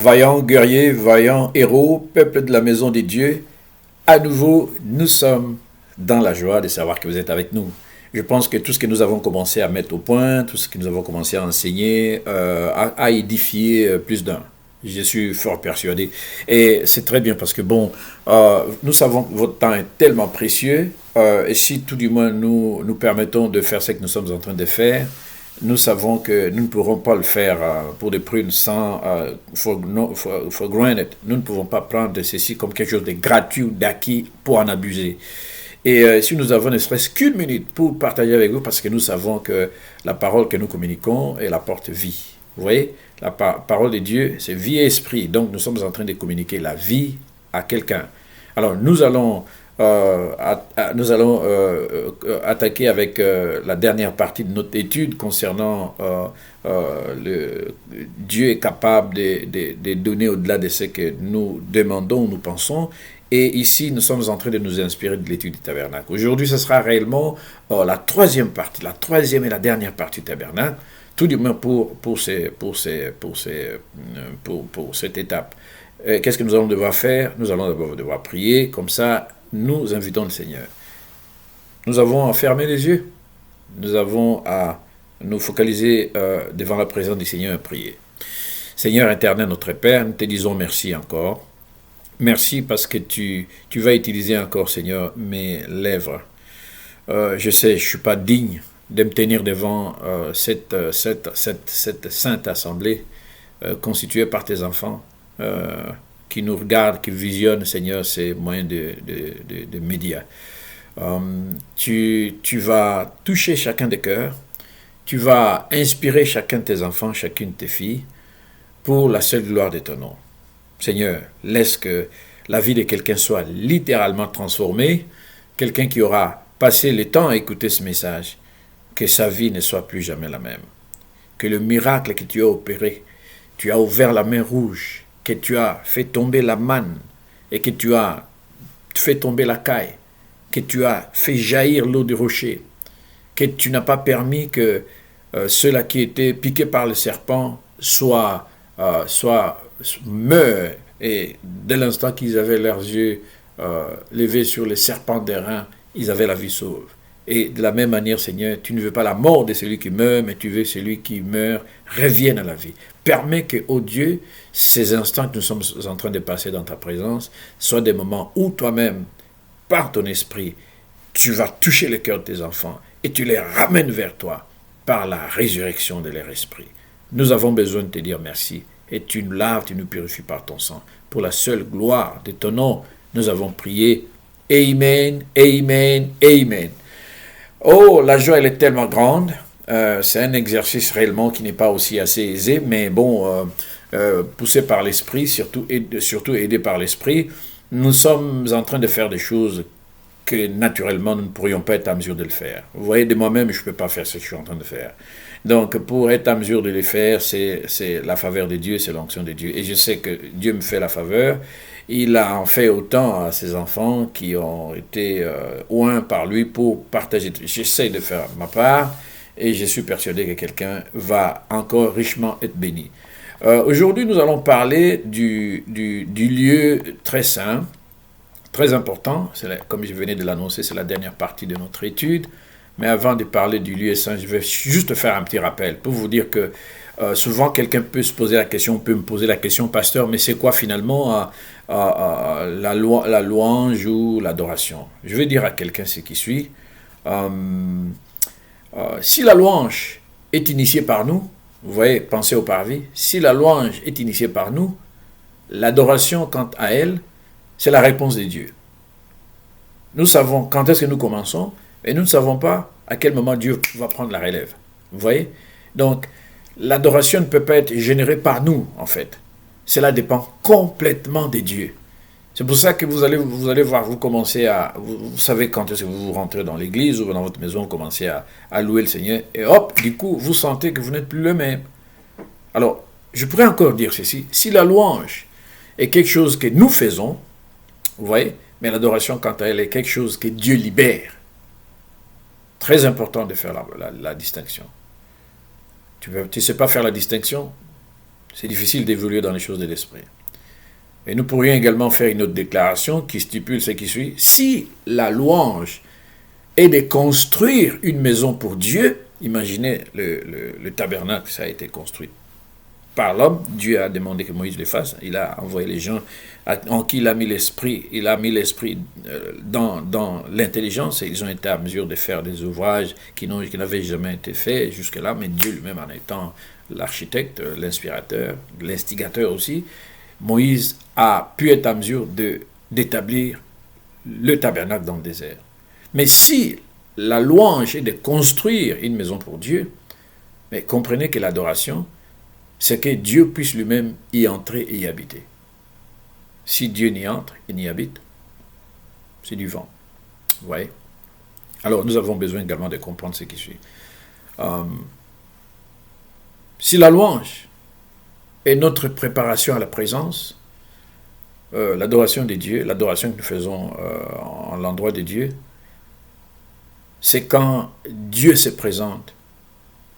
Vaillants guerriers, vaillants héros, peuple de la maison des dieux, à nouveau, nous sommes dans la joie de savoir que vous êtes avec nous. Je pense que tout ce que nous avons commencé à mettre au point, tout ce que nous avons commencé à enseigner, a édifié plus d'un. Je suis fort persuadé. Et c'est très bien parce que, bon, nous savons que votre temps est tellement précieux. Et si tout du moins nous permettons de faire ce que nous sommes en train de faire, nous savons que nous ne pourrons pas le faire pour des prunes sans for granted. Nous ne pouvons pas prendre ceci comme quelque chose de gratuit ou d'acquis pour en abuser. Et si nous avons ne serait-ce qu'une minute pour partager avec vous, parce que nous savons que la parole que nous communiquons, elle apporte vie. Vous voyez, la parole de Dieu, c'est vie et esprit. Donc nous sommes en train de communiquer la vie à quelqu'un. Alors nous allons attaquer avec la dernière partie de notre étude concernant Dieu est capable de donner au-delà de ce que nous demandons, nous pensons. Et ici, nous sommes en train de nous inspirer de l'étude du tabernacle. Aujourd'hui, ce sera réellement la troisième partie, la troisième et la dernière partie du tabernacle, tout du moins pour cette étape. Qu'est-ce que nous allons devoir faire? Nous allons d'abord devoir prier, comme ça, nous invitons le Seigneur. Nous avons à fermer les yeux. Nous avons à nous focaliser devant la présence du Seigneur et prier. Seigneur éternel, notre Père, nous te disons merci encore. Merci parce que tu vas utiliser encore, Seigneur, mes lèvres. Je sais, je ne suis pas digne de me tenir devant cette sainte assemblée constituée par tes enfants qui nous regardent, qui visionnent, Seigneur, ces moyens de médias. Tu vas toucher chacun des cœurs, tu vas inspirer chacun de tes enfants, chacune de tes filles, pour la seule gloire de ton nom. Seigneur, laisse que la vie de quelqu'un soit littéralement transformée, quelqu'un qui aura passé le temps à écouter ce message, que sa vie ne soit plus jamais la même. Que le miracle que tu as opéré, tu as ouvert la mer rouge, que tu as fait tomber la manne et que tu as fait tomber la caille, que tu as fait jaillir l'eau du rocher, que tu n'as pas permis que ceux-là qui étaient piqués par le serpent meurent, et dès l'instant qu'ils avaient leurs yeux levés sur les serpents d'airain, ils avaient la vie sauve. Et de la même manière, Seigneur, tu ne veux pas la mort de celui qui meurt, mais tu veux que celui qui meurt revienne à la vie. Permets que, ô Dieu, ces instants que nous sommes en train de passer dans ta présence soient des moments où toi-même, par ton esprit, tu vas toucher le cœur de tes enfants et tu les ramènes vers toi par la résurrection de leur esprit. Nous avons besoin de te dire merci et tu nous laves, tu nous purifies par ton sang. Pour la seule gloire de ton nom, nous avons prié. Amen, amen, amen. Oh, la joie, elle est tellement grande. C'est un exercice réellement qui n'est pas aussi assez aisé, mais bon, poussé par l'esprit, surtout aidé par l'esprit, nous sommes en train de faire des choses que naturellement nous ne pourrions pas être en mesure de le faire. Vous voyez, de moi-même, je ne peux pas faire ce que je suis en train de faire. Donc, pour être en mesure de les faire, c'est la faveur de Dieu, c'est l'onction de Dieu. Et je sais que Dieu me fait la faveur. Il a en fait autant à ses enfants qui ont été oints par lui pour partager. J'essaie de faire ma part et je suis persuadé que quelqu'un va encore richement être béni. Aujourd'hui, nous allons parler du lieu très saint, très important. Comme je venais de l'annoncer, c'est la dernière partie de notre étude. Mais avant de parler du lieu saint, je vais juste faire un petit rappel pour vous dire que souvent quelqu'un peut se poser la question, peut me poser la question, pasteur, mais c'est quoi finalement la louange ou l'adoration? Je vais dire à quelqu'un ce qui suit. Si la louange est initiée par nous, vous voyez, pensez au parvis, si la louange est initiée par nous, l'adoration, quant à elle, c'est la réponse de Dieu. Nous savons quand est-ce que nous commençons, et nous ne savons pas à quel moment Dieu va prendre la relève. Vous voyez? Donc, l'adoration ne peut pas être générée par nous, en fait. Cela dépend complètement de Dieu. C'est pour ça que vous allez voir, vous commencez à... Vous savez quand est-ce que vous rentrez dans l'église ou dans votre maison, vous commencez à louer le Seigneur, et hop, du coup, vous sentez que vous n'êtes plus le même. Alors, je pourrais encore dire ceci. Si la louange est quelque chose que nous faisons, vous voyez, mais l'adoration, quant à elle, est quelque chose que Dieu libère. Très important de faire la distinction. Tu ne sais pas faire la distinction, C'est difficile d'évoluer dans les choses de l'esprit. Et nous pourrions également faire une autre déclaration qui stipule ce qui suit. Si la louange est de construire une maison pour Dieu, imaginez le tabernacle, ça a été construit par l'homme. Dieu a demandé que Moïse le fasse. Il a envoyé les gens en qui il a mis l'esprit. Il a mis l'esprit dans l'intelligence et ils ont été à mesure de faire des ouvrages qui n'avaient jamais été faits jusque-là. Mais Dieu lui-même en étant l'architecte, l'inspirateur, l'instigateur aussi, Moïse a pu être à mesure d'établir le tabernacle dans le désert. Mais si la louange est de construire une maison pour Dieu, mais comprenez que l'adoration, c'est que Dieu puisse lui-même y entrer et y habiter. Si Dieu n'y entre et n'y habite, c'est du vent. Vous voyez? Alors, nous avons besoin également de comprendre ce qui suit. Si la louange est notre préparation à la présence, l'adoration de Dieu, l'adoration que nous faisons en l'endroit de Dieu, c'est quand Dieu se présente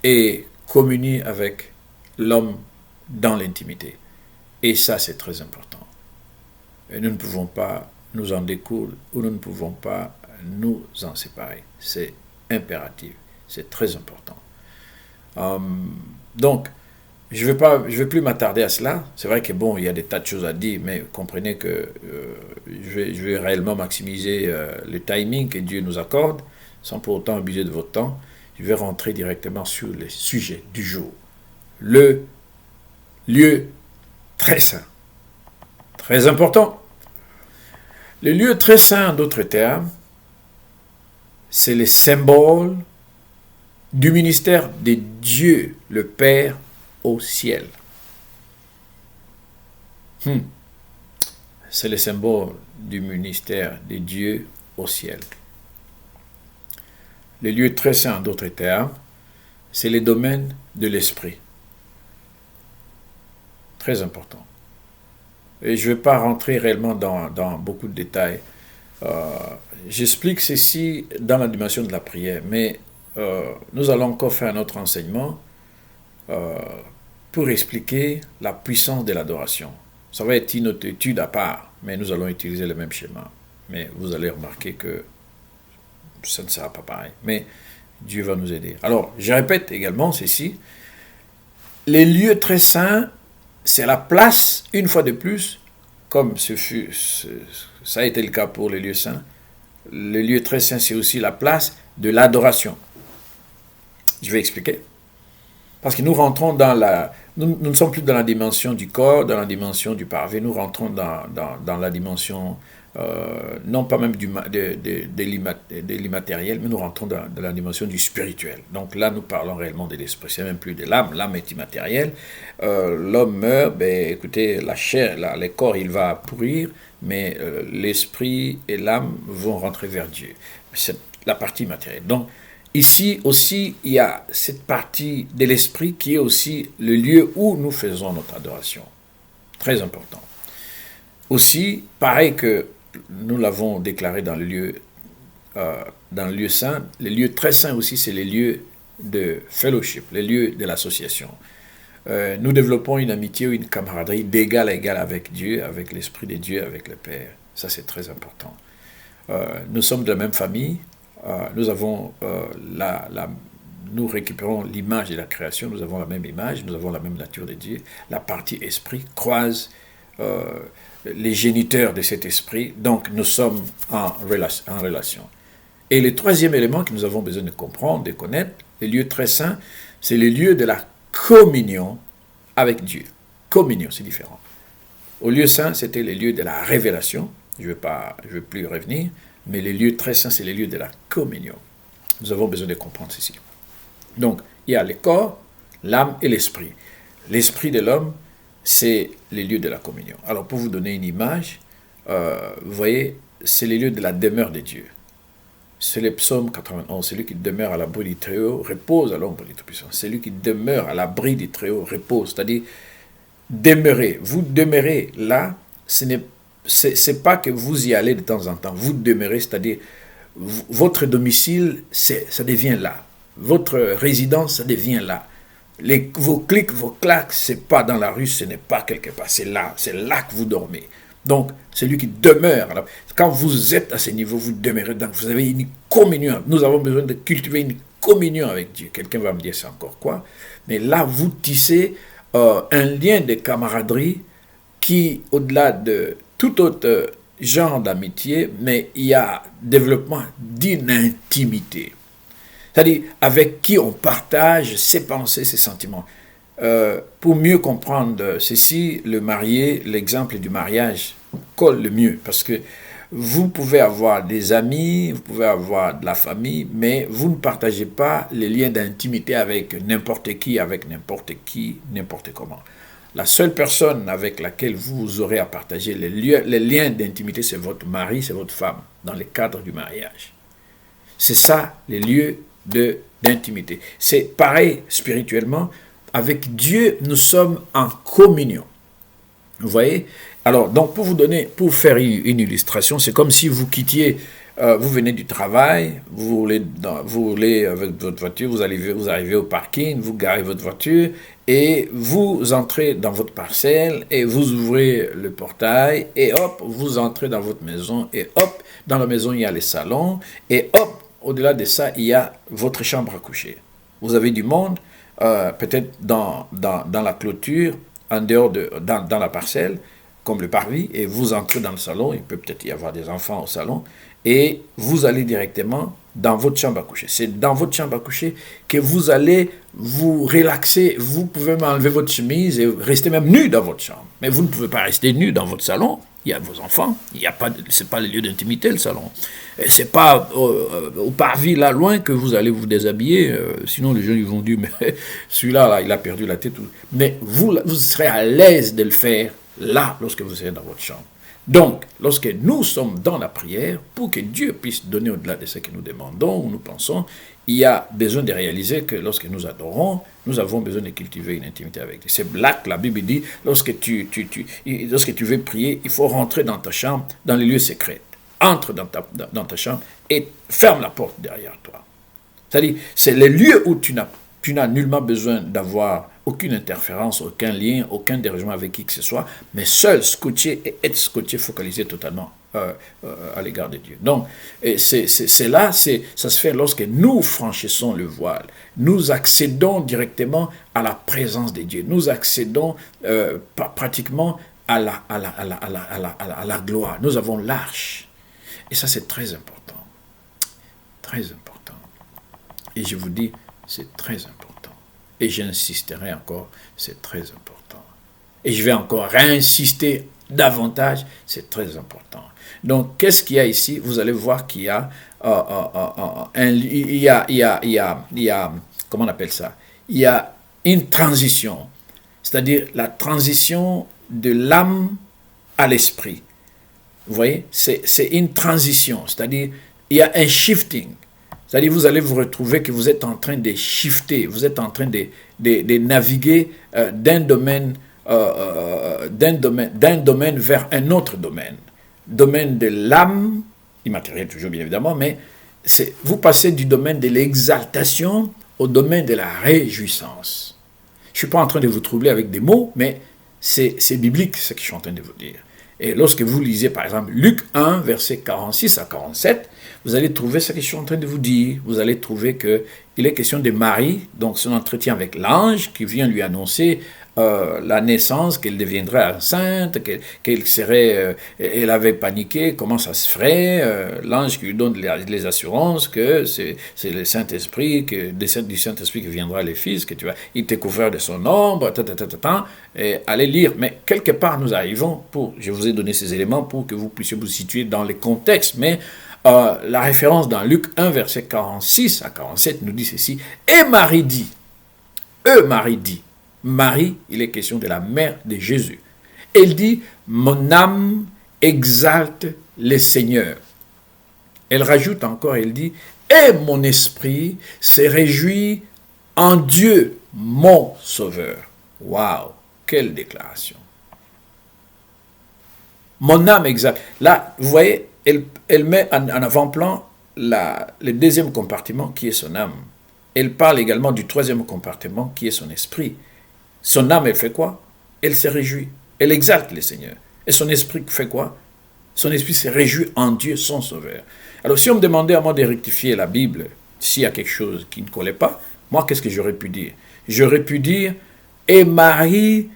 et communie avec l'homme dans l'intimité. Et ça, c'est très important. Et nous ne pouvons pas nous en découdre ou nous ne pouvons pas nous en séparer. C'est impératif. C'est très important. Donc, je ne vais plus m'attarder à cela. C'est vrai que bon, il y a des tas de choses à dire, mais comprenez que je vais réellement maximiser le timing que Dieu nous accorde, sans pour autant abuser de votre temps. Je vais rentrer directement sur les sujets du jour. Le lieu très saint. Très important. Le lieu très saint, en d'autres termes, c'est le symbole du ministère de Dieu, le Père, au ciel. C'est le symbole du ministère de Dieu au ciel. Le lieu très saint, en d'autres termes, c'est le domaine de l'esprit. Très important. Et je ne vais pas rentrer réellement dans beaucoup de détails. J'explique ceci dans la dimension de la prière, mais nous allons encore faire un autre enseignement pour expliquer la puissance de l'adoration. Ça va être une autre étude à part, mais nous allons utiliser le même schéma. Mais vous allez remarquer que ça ne sera pas pareil. Mais Dieu va nous aider. Alors, je répète également ceci. Les lieux très saints, c'est la place, une fois de plus, comme ça a été le cas pour les lieux saints. Le lieu très saint, c'est aussi la place de l'adoration. Je vais expliquer. Parce que nous rentrons dans nous ne sommes plus dans la dimension du corps, dans la dimension du parvé, nous rentrons dans la dimension, non pas même de l'immatériel, mais nous rentrons dans la dimension du spirituel. Donc là, nous parlons réellement de l'esprit, c'est même plus de l'âme, l'âme est immatérielle. L'homme meurt, écoutez, la chair, le corps, il va pourrir, mais l'esprit et l'âme vont rentrer vers Dieu. C'est la partie matérielle. Donc, ici aussi, il y a cette partie de l'esprit qui est aussi le lieu où nous faisons notre adoration. Très important. Aussi, pareil que nous l'avons déclaré dans le lieu saint, les lieux très saints aussi, c'est les lieux de fellowship, les lieux de l'association. Nous développons une amitié ou une camaraderie d'égal à égal avec Dieu, avec l'Esprit de Dieu, avec le Père. Ça, c'est très important. Nous sommes de la même famille. Nous récupérons l'image de la création, nous avons la même image, nous avons la même nature de Dieu. La partie esprit croise les géniteurs de cet esprit, donc nous sommes en relation. Et le troisième élément que nous avons besoin de comprendre, de connaître, les lieux très saints, c'est les lieux de la communion avec Dieu. Communion, c'est différent. Au lieu saint, c'était les lieux de la révélation, je ne vais plus y revenir, mais les lieux très saints, c'est les lieux de la communion. Nous avons besoin de comprendre ceci. Donc, il y a le corps, l'âme et l'esprit. L'esprit de l'homme, c'est les lieux de la communion. Alors, pour vous donner une image, vous voyez, c'est les lieux de la demeure de Dieu. C'est le psaume 91. Celui qui demeure à l'abri du Très-Haut repose à l'ombre du Tout-Puissant. Celui qui demeure à l'abri du Très-Haut repose. C'est-à-dire, demeurer. Vous demeurez là, c'est pas que vous y allez de temps en temps. Vous demeurez, c'est-à-dire, votre domicile, ça devient là. Votre résidence, ça devient là. Vos clics, vos claques, c'est pas dans la rue, ce n'est pas quelque part, c'est là que vous dormez. Donc, celui qui demeure, quand vous êtes à ce niveau, vous demeurez, donc vous avez une communion. Nous avons besoin de cultiver une communion avec Dieu. Quelqu'un va me dire c'est encore quoi, mais là, vous tissez un lien de camaraderie qui, au-delà de tout autre genre d'amitié, mais il y a développement d'une intimité. C'est-à-dire avec qui on partage ses pensées, ses sentiments. Pour mieux comprendre ceci, le marié, l'exemple du mariage colle le mieux, parce que vous pouvez avoir des amis, vous pouvez avoir de la famille, mais vous ne partagez pas les liens d'intimité avec n'importe qui, n'importe comment. La seule personne avec laquelle vous aurez à partager les liens d'intimité, c'est votre mari, c'est votre femme, dans le cadre du mariage. C'est ça, les lieux d'intimité. C'est pareil spirituellement. Avec Dieu, nous sommes en communion. Vous voyez? Alors, donc, pour faire une illustration, c'est comme si vous quittiez, vous venez du travail, vous roulez avec votre voiture, vous arrivez au parking, vous garez votre voiture et vous entrez dans votre parcelle et vous ouvrez le portail et hop, vous entrez dans votre maison et hop, dans la maison, il y a les salons et hop, au-delà de ça, il y a votre chambre à coucher. Vous avez du monde, peut-être dans la clôture, en dehors dans la parcelle, comme le parvis, et vous entrez dans le salon, il peut peut-être y avoir des enfants au salon, et vous allez directement dans votre chambre à coucher. C'est dans votre chambre à coucher que vous allez vous relaxer. Vous pouvez m'enlever votre chemise et rester même nu dans votre chambre. Mais vous ne pouvez pas rester nu dans votre salon. Il y a vos enfants. C'est pas le lieu d'intimité, le salon. C'est pas au parvis là loin que vous allez vous déshabiller. Sinon les gens ils vont dire mais celui-là là, il a perdu la tête. Mais vous serez à l'aise de le faire là lorsque vous serez dans votre chambre. Donc, lorsque nous sommes dans la prière, pour que Dieu puisse donner au-delà de ce que nous demandons ou nous pensons, il y a besoin de réaliser que lorsque nous adorons, nous avons besoin de cultiver une intimité avec Dieu. C'est là que la Bible dit, lorsque tu veux prier, il faut rentrer dans ta chambre, dans les lieux secrets. Entre dans ta chambre et ferme la porte derrière toi. C'est-à-dire, c'est les lieux où tu n'as nullement besoin d'avoir aucune interférence, aucun lien, aucun dérangement avec qui que ce soit, mais seul scotché et être scotché, focalisé totalement à l'égard de Dieu. Donc, c'est là, ça se fait lorsque nous franchissons le voile. Nous accédons directement à la présence de Dieu. Nous accédons pratiquement à la gloire. Nous avons l'arche. Et ça, c'est très important. Très important. Et je vous dis, c'est très important. Et j'insisterai encore, c'est très important. Et je vais encore réinsister davantage, c'est très important. Donc, qu'est-ce qu'il y a ici? Vous allez voir qu'il y a, comment on appelle ça? Il y a une transition, c'est-à-dire la transition de l'âme à l'esprit. Vous voyez? C'est une transition, c'est-à-dire il y a un shifting. C'est-à-dire vous allez vous retrouver que vous êtes en train de shifter, vous êtes en train de naviguer d'un domaine vers un autre domaine. Domaine de l'âme, immatériel toujours bien évidemment, mais vous passez du domaine de l'exaltation au domaine de la réjouissance. Je ne suis pas en train de vous troubler avec des mots, mais c'est biblique ce que je suis en train de vous dire. Et lorsque vous lisez par exemple Luc 1, versets 46 à 47, vous allez trouver ce que je suis en train de vous dire. Vous allez trouver qu'il est question de Marie, donc son entretien avec l'ange qui vient lui annoncer la naissance, qu'elle deviendrait enceinte, qu'elle serait, elle avait paniqué, comment ça se ferait, l'ange qui lui donne les assurances que c'est le Saint-Esprit, que du Saint-Esprit que viendra le Fils, que il t'est couvert de son ombre, et allez lire. Mais quelque part nous arrivons, je vous ai donné ces éléments pour que vous puissiez vous situer dans les contextes, mais la référence dans Luc 1, verset 46 à 47 nous dit ceci, et Marie dit, Marie, il est question de la mère de Jésus. Elle dit, mon âme exalte le Seigneur. Elle rajoute encore, elle dit, et mon esprit se réjouit en Dieu, mon Sauveur. Waouh, quelle déclaration. Mon âme exalte. Là, vous voyez, elle met en avant-plan le deuxième compartiment qui est son âme. elle parle également du troisième compartiment qui est son esprit. Son âme, elle fait quoi? Elle se réjouit. Elle exalte le Seigneur. Et son esprit fait quoi? Son esprit se réjouit en Dieu, son Sauveur. Alors, si on me demandait à moi de rectifier la Bible, s'il y a quelque chose qui ne collait pas, moi, qu'est-ce que j'aurais pu dire? J'aurais pu dire, et Marie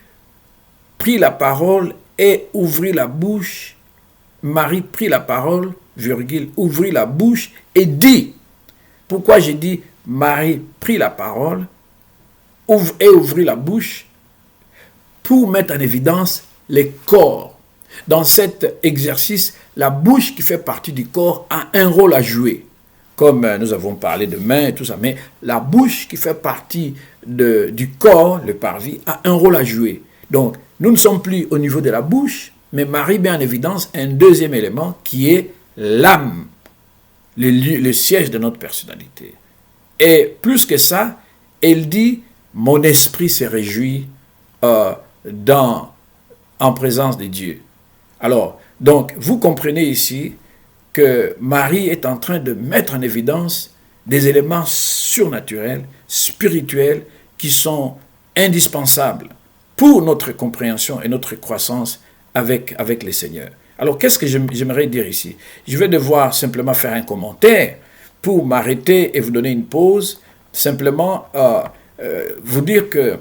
prit la parole et ouvrit la bouche. Marie prit la parole, virgule, ouvrit la bouche et dit. Pourquoi j'ai dit Marie prit la parole et ouvrit la bouche? Pour mettre en évidence les corps. Dans cet exercice, la bouche qui fait partie du corps a un rôle à jouer. Comme nous avons parlé de main et tout ça, mais la bouche qui fait partie du corps, le parvis, a un rôle à jouer. Donc, nous ne sommes plus au niveau de la bouche, mais Marie met en évidence un deuxième élément qui est l'âme, le siège de notre personnalité. Et plus que ça, elle dit, mon esprit se réjouit en présence de Dieu. Alors, donc, vous comprenez ici que Marie est en train de mettre en évidence des éléments surnaturels, spirituels, qui sont indispensables pour notre compréhension et notre croissance avec le Seigneur. Alors, qu'est-ce que j'aimerais dire ici? Je vais devoir simplement faire un commentaire pour m'arrêter et vous donner une pause, simplement vous dire que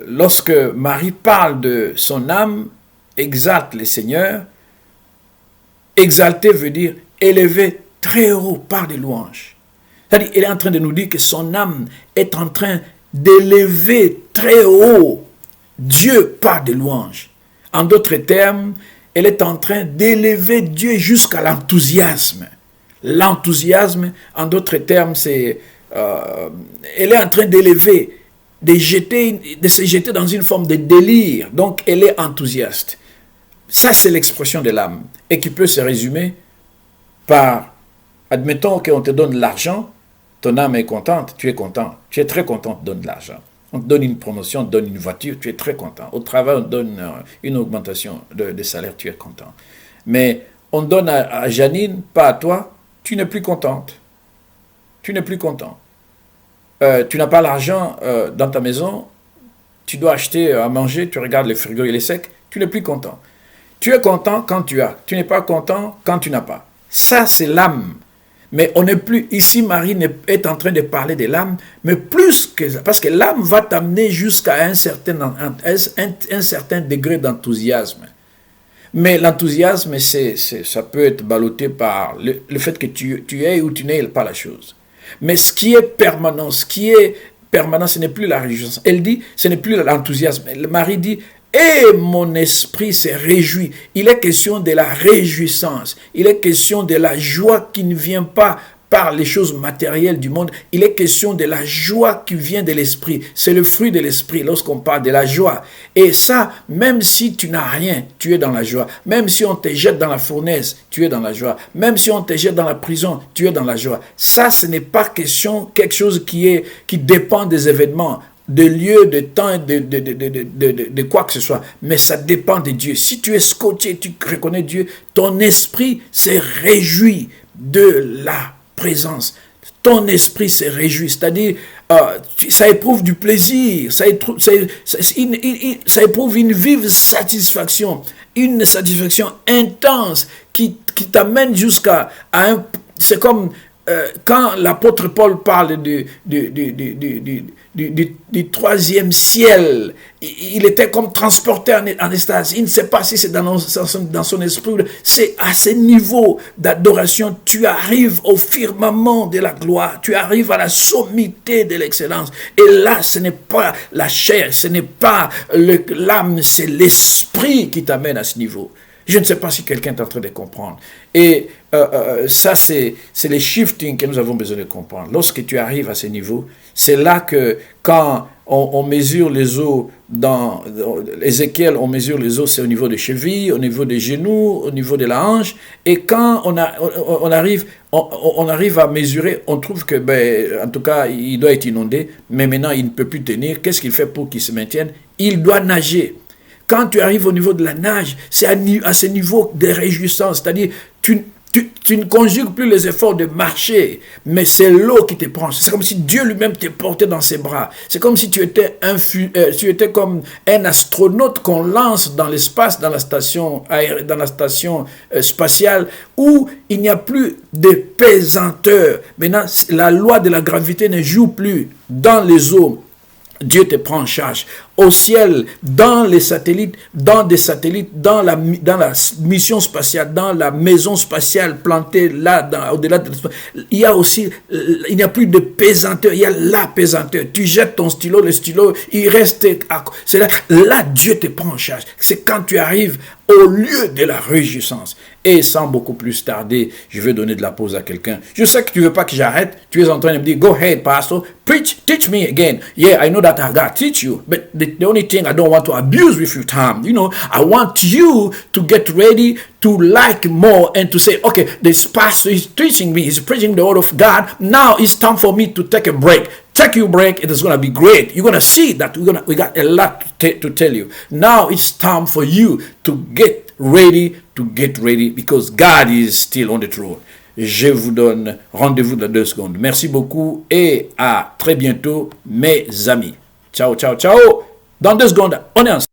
lorsque Marie parle de son âme, exalte le Seigneur, exalter veut dire élever très haut par des louanges. C'est-à-dire, elle est en train de nous dire que son âme est en train d'élever très haut Dieu par des louanges. En d'autres termes, elle est en train d'élever Dieu jusqu'à l'enthousiasme. L'enthousiasme, en d'autres termes, c'est elle est en train d'élever, de se jeter dans une forme de délire. Donc, elle est enthousiaste. Ça, c'est l'expression de l'âme. Et qui peut se résumer par, admettons qu'on te donne de l'argent, ton âme est contente, tu es content. Tu es très content, on te donne de l'argent. On te donne une promotion, on te donne une voiture, tu es très content. Au travail, on te donne une augmentation de salaire, tu es content. Mais on donne à Janine, pas à toi, tu n'es plus contente. Tu n'es plus content. Tu n'as pas l'argent dans ta maison, tu dois acheter à manger, tu regardes le frigo, il est sec, tu n'es plus content. Tu es content quand tu as, tu n'es pas content quand tu n'as pas. Ça, c'est l'âme. Mais on n'est plus, ici Marie est en train de parler de l'âme, mais plus que ça, parce que l'âme va t'amener jusqu'à un certain degré d'enthousiasme. Mais l'enthousiasme, ça peut être ballotté par le fait que tu es ou tu n'es pas la chose. Mais ce qui est permanent, ce n'est plus la réjouissance. Elle dit, ce n'est plus l'enthousiasme. Marie dit, et mon esprit se réjouit. Il est question de la réjouissance. Il est question de la joie qui ne vient pas par les choses matérielles du monde. Il est question de la joie qui vient de l'esprit. C'est le fruit de l'esprit lorsqu'on parle de la joie. Et ça, même si tu n'as rien, tu es dans la joie. Même si on te jette dans la fournaise, tu es dans la joie. Même si on te jette dans la prison, tu es dans la joie. Ça, ce n'est pas quelque chose qui dépend des événements, de lieu, de temps, de quoi que ce soit. Mais ça dépend de Dieu. Si tu es scotché, tu reconnais Dieu, ton esprit se réjouit de la présence. Ton esprit se réjouit. C'est-à-dire, ça éprouve du plaisir, ça éprouve une vive satisfaction, une satisfaction intense qui t'amène jusqu'à un... C'est comme quand l'apôtre Paul parle du troisième ciel, il était comme transporté en extase. Il ne sait pas si c'est dans son esprit. C'est à ce niveau d'adoration, tu arrives au firmament de la gloire, tu arrives à la sommité de l'excellence. Et là, ce n'est pas la chair, ce n'est pas l'âme, c'est l'esprit qui t'amène à ce niveau. Je ne sais pas si quelqu'un est en train de comprendre. Et ça, c'est les shifting que nous avons besoin de comprendre. Lorsque tu arrives à ce niveau, c'est là que quand on mesure les os dans Ézéchiel, on mesure les os, c'est au niveau des chevilles, au niveau des genoux, au niveau de la hanche. Et quand on arrive à mesurer, on trouve que, en tout cas, il doit être inondé, mais maintenant, il ne peut plus tenir. Qu'est-ce qu'il fait pour qu'il se maintienne? Il doit nager. Quand tu arrives au niveau de la nage, c'est à ce niveau de réjouissance, c'est-à-dire Tu ne conjugues plus les efforts de marcher, mais c'est l'eau qui te prend. C'est comme si Dieu lui-même te portait dans ses bras. C'est comme si tu étais comme un astronaute qu'on lance dans l'espace, dans la station spatiale, où il n'y a plus de pesanteur. Maintenant, la loi de la gravité ne joue plus dans les eaux. Dieu te prend en charge. Au ciel, dans les satellites, dans la mission spatiale, dans la maison spatiale plantée là, au-delà de l'espace, il n'y a plus de pesanteur, il y a la pesanteur. Tu jettes ton stylo, le stylo, il reste. C'est là, Dieu te prend en charge. C'est quand tu arrives au lieu de la réjouissance. Et sans beaucoup plus tarder, je vais donner de la pause à quelqu'un. Je sais que tu ne veux pas que j'arrête. Tu es en train de me dire, go ahead, pastor, preach, teach me again. Yeah, I know that I got to teach you. But the only thing I don't want to abuse with your time. You know, I want you to get ready to like more and to say, okay, this pastor is teaching me, he's preaching the word of God. Now it's time for me to take a break. Take your break. It is going to be great. You're going to see that we got a lot to tell you. Now it's time for you to get ready because God is still on the throne. Je vous donne rendez-vous dans 2 secondes. Merci beaucoup et à très bientôt, mes amis. Ciao, ciao, ciao. Dans 2 secondes, on est ensemble.